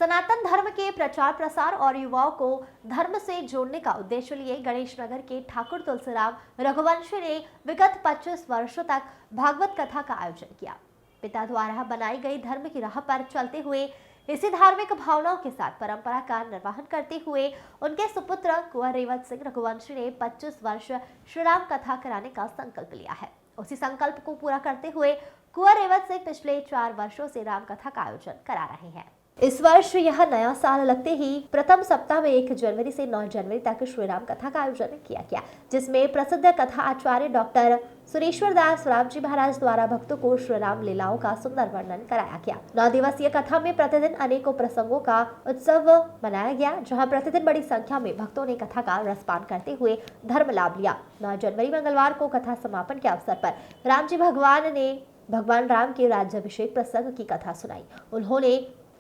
सनातन धर्म के प्रचार प्रसार और युवाओं को धर्म से जोड़ने का उद्देश्य लिए गणेश नगर के ठाकुर तुलसीराम रघुवंशी ने विगत 25 वर्षों तक भागवत कथा का आयोजन किया। पिता द्वारा बनाई गई धर्म की राह पर चलते हुए इसी धार्मिक भावनाओं के साथ परंपरा का निर्वहन करते हुए उनके सुपुत्र कुंवर रेवत सिंह रघुवंशी ने 25 वर्ष श्री राम कथा कराने का संकल्प लिया है। उसी संकल्प को पूरा करते हुए कुंवर रेवत सिंह पिछले 4 वर्षों से राम कथा का आयोजन करा रहे हैं। इस वर्ष यह नया साल लगते ही प्रथम सप्ताह में 1 जनवरी से 9 जनवरी तक श्री राम कथा का आयोजन किया गया, जिसमें प्रसिद्ध कथा आचार्य डॉक्टर सुरेश्वर दास राम जी महाराज द्वारा भक्तों को श्री राम लीलाओं का सुंदर वर्णन कराया गया। 9 दिवसीय कथा में प्रतिदिन अनेकों प्रसंगों का उत्सव मनाया गया, जहां प्रतिदिन बड़ी संख्या में भक्तों ने कथा का रसपान करते हुए धर्म लाभ लिया। 9 जनवरी मंगलवार को कथा समापन के अवसर पर राम जी भगवान ने भगवान राम के राज्याभिषेक प्रसंग की कथा सुनाई। उन्होंने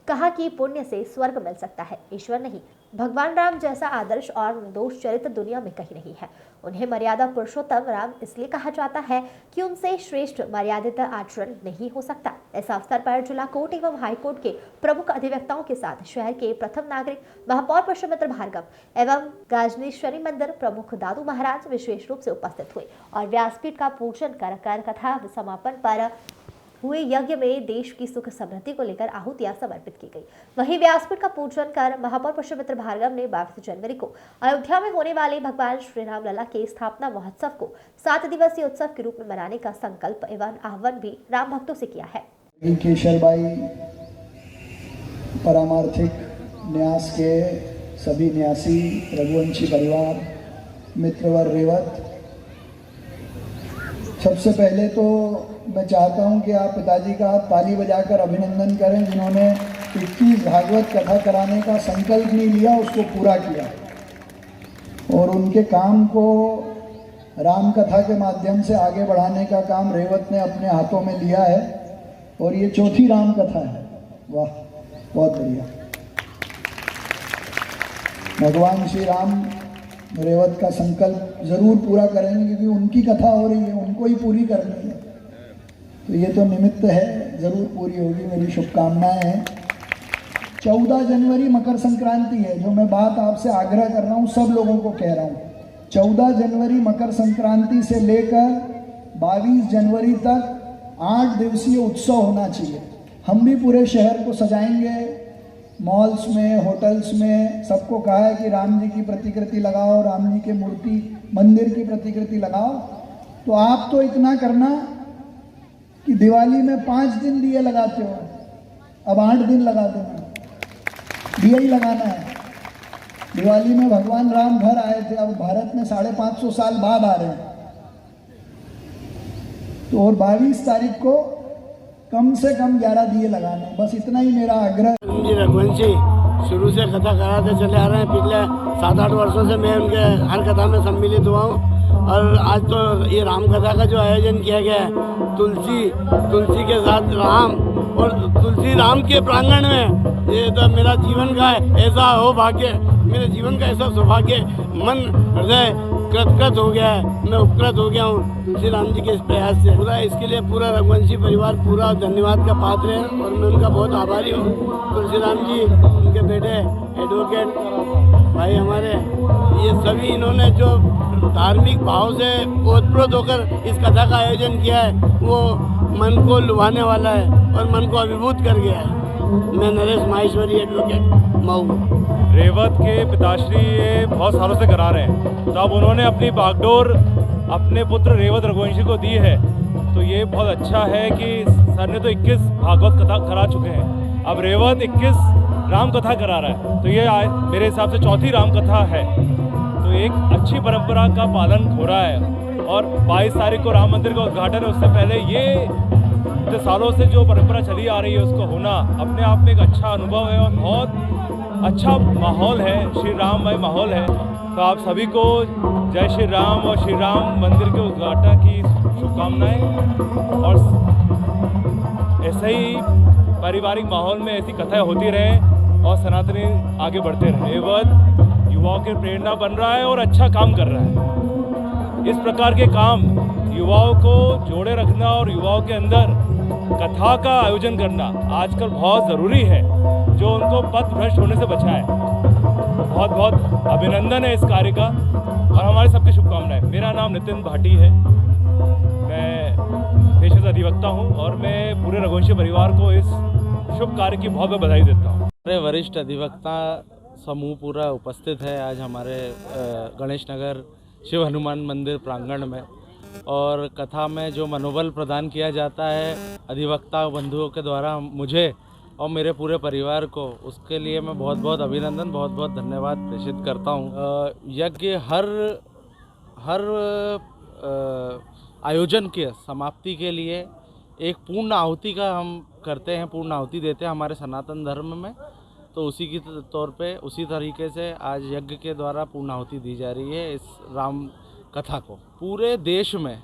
कहा कि पुण्य से स्वर्ग मिल सकता है, ईश्वर नहीं। भगवान राम जैसा आदर्श और निर्दोष चरित्र दुनिया में कहीं नहीं है। उन्हें मर्यादा पुरुषोत्तम राम इसलिए कहा जाता है कि उनसे श्रेष्ठ मर्यादित आचरण नहीं हो सकता। इस अवसर पर जिला कोर्ट एवं हाईकोर्ट के प्रमुख अधिवक्ताओं के साथ शहर के प्रथम नागरिक महापौर पुष्यमित्र भार्गव एवं गाजनेश्वरी मंदिर प्रमुख दादू महाराज विशेष रूप से उपस्थित हुए और व्यासपीठ का पूजन कर कथा समापन पर हुए यज्ञ में देश की सुख समृद्धि को लेकर आहुतियां समर्पित की गई। वहीं व्यासपीठ का पूजन कर महापौर पुष्यमित्र भार्गव ने 22 जनवरी को अयोध्या में होने वाले भगवान श्री राम लला के स्थापना महोत्सव को 7 दिवसीय उत्सव के रूप में मनाने का संकल्प एवं आह्वान भी राम भक्तों से किया है। केशरबाई परमार्थिक न्यास के सभी न्यासी रघुवंशी परिवार मित्रवर रेवत, सबसे पहले तो मैं चाहता हूं कि आप पिताजी का ताली बजाकर अभिनंदन करें, जिन्होंने 21 भागवत कथा कराने का संकल्प नहीं लिया, उसको पूरा किया और उनके काम को राम कथा के माध्यम से आगे बढ़ाने का काम रेवत ने अपने हाथों में लिया है और ये 4थी राम कथा है। वाह, बहुत बढ़िया। भगवान श्री राम रेवत का संकल्प जरूर पूरा करेंगे, क्योंकि उनकी कथा हो रही है, उनको ही पूरी करनी है, तो ये तो निमित्त है, जरूर पूरी होगी। मेरी शुभकामनाएं हैं। 14 जनवरी मकर संक्रांति है, जो मैं बात आपसे आग्रह कर रहा हूँ, सब लोगों को कह रहा हूँ। 14 जनवरी मकर संक्रांति से लेकर 22 जनवरी तक 8 दिवसीय उत्सव होना चाहिए। हम भी पूरे शहर को सजाएंगे, मॉल्स में, होटल्स में, सबको कहा है कि राम जी की प्रतिकृति लगाओ, राम जी के मूर्ति मंदिर की प्रतिकृति लगाओ। तो आप तो इतना करना कि दिवाली में 5 दिन दिए लगाते हो, अब 8 दिन लगा देना, दिया ही लगाना है। दिवाली में भगवान राम घर आए थे, अब भारत में 550 साल बाद आ रहे हैं, तो और 22 तारीख को कम से कम 11 दिए लगाने, बस इतना ही मेरा आग्रह। जी रघुवंशी शुरू से कथा कराते चले आ रहे हैं, पिछले 7-8 वर्षों से मैं उनके हर कथा में सम्मिलित हुआ हूँ और आज तो ये राम कथा का जो आयोजन किया गया है, तुलसी के साथ राम और तुलसी राम के प्रांगण में, ये तो मेरा जीवन का ऐसा हो भाग्य, मेरे जीवन का ऐसा सौभाग्य, मन हृदय कृतकृत हो गया है, मैं उपकृत हो गया हूँ तुलसी राम जी के इस प्रयास से। पूरा इसके लिए पूरा रघुवंशी परिवार पूरा धन्यवाद का पात्र है और मैं उनका बहुत आभारी हूँ। तुलसी राम जी, उनके बेटे एडवोकेट भाई हमारे, ये सभी इन्होंने जो धार्मिक भाव से ओतप्रोत होकर इस कथा का आयोजन किया है, वो मन को लुभाने वाला है और मन को अभिभूत कर गया है। मैं नरेश माहेश्वरी एडवोकेट मऊ। रेवत के पिताश्री ये बहुत सालों से करा रहे हैं, तो अब उन्होंने अपनी बागडोर अपने पुत्र रेवत रघुवंशी को दी है, तो ये बहुत अच्छा है कि सर ने तो 21 भागवत कथा करा चुके हैं, अब रेवत 21 राम कथा करा रहा है, तो ये मेरे हिसाब से 4थी राम कथा है, तो एक अच्छी परंपरा का पालन हो रहा है। और 22 तारीख को राम मंदिर का उद्घाटन है, उससे पहले ये इतने सालों से जो परंपरा चली आ रही है उसको होना अपने आप में एक अच्छा अनुभव है और बहुत अच्छा माहौल है, श्री राममय माहौल है। तो आप सभी को जय श्री राम और श्री राम मंदिर के उद्घाटन की शुभकामनाएं और ऐसे ही पारिवारिक माहौल में ऐसी कथाएं होती रहें और सनातनी आगे बढ़ते रहे। रेवत युवाओं की प्रेरणा बन रहा है और अच्छा काम कर रहा है। इस प्रकार के काम युवाओं को जोड़े रखना और युवाओं के अंदर कथा का आयोजन करना आजकल बहुत ज़रूरी है, जो उनको पथ भ्रष्ट होने से बचाए। बहुत बहुत अभिनंदन है इस कार्य का और हमारी सबकी शुभकामनाएं। मेरा नाम नितिन भाटी है, मैं पेशे से अधिवक्ता हूं और मैं पूरे रघुवंशी परिवार को इस शुभ कार्य की बहुत बहुत बधाई देता हूं। हमारे वरिष्ठ अधिवक्ता समूह पूरा उपस्थित है आज हमारे गणेश नगर शिव हनुमान मंदिर प्रांगण में, और कथा में जो मनोबल प्रदान किया जाता है अधिवक्ता बंधुओं के द्वारा मुझे और मेरे पूरे परिवार को, उसके लिए मैं बहुत बहुत अभिनंदन, बहुत बहुत धन्यवाद प्रेषित करता हूँ। यज्ञ हर आयोजन के समाप्ति के लिए एक पूर्ण आहुति का हम करते हैं, पूर्ण आहुति देते हैं हमारे सनातन धर्म में। तो उसी की तौर पे उसी तरीके से आज यज्ञ के द्वारा पूर्ण आहुति दी जा रही है इस राम कथा को। पूरे देश में,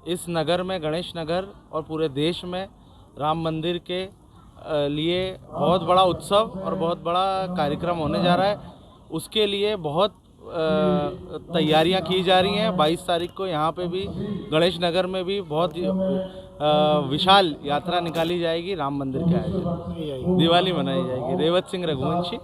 इस नगर में, गणेश नगर और पूरे देश में राम मंदिर के लिए बहुत बड़ा उत्सव और बहुत बड़ा कार्यक्रम होने जा रहा है। उसके लिए बहुत तैयारियां की जा रही हैं। 22 तारीख को यहाँ पे भी गणेश नगर में भी बहुत विशाल यात्रा निकाली जाएगी राम मंदिर के आयोजन, दिवाली मनाई जाएगी। रेवत सिंह रघुवंशी।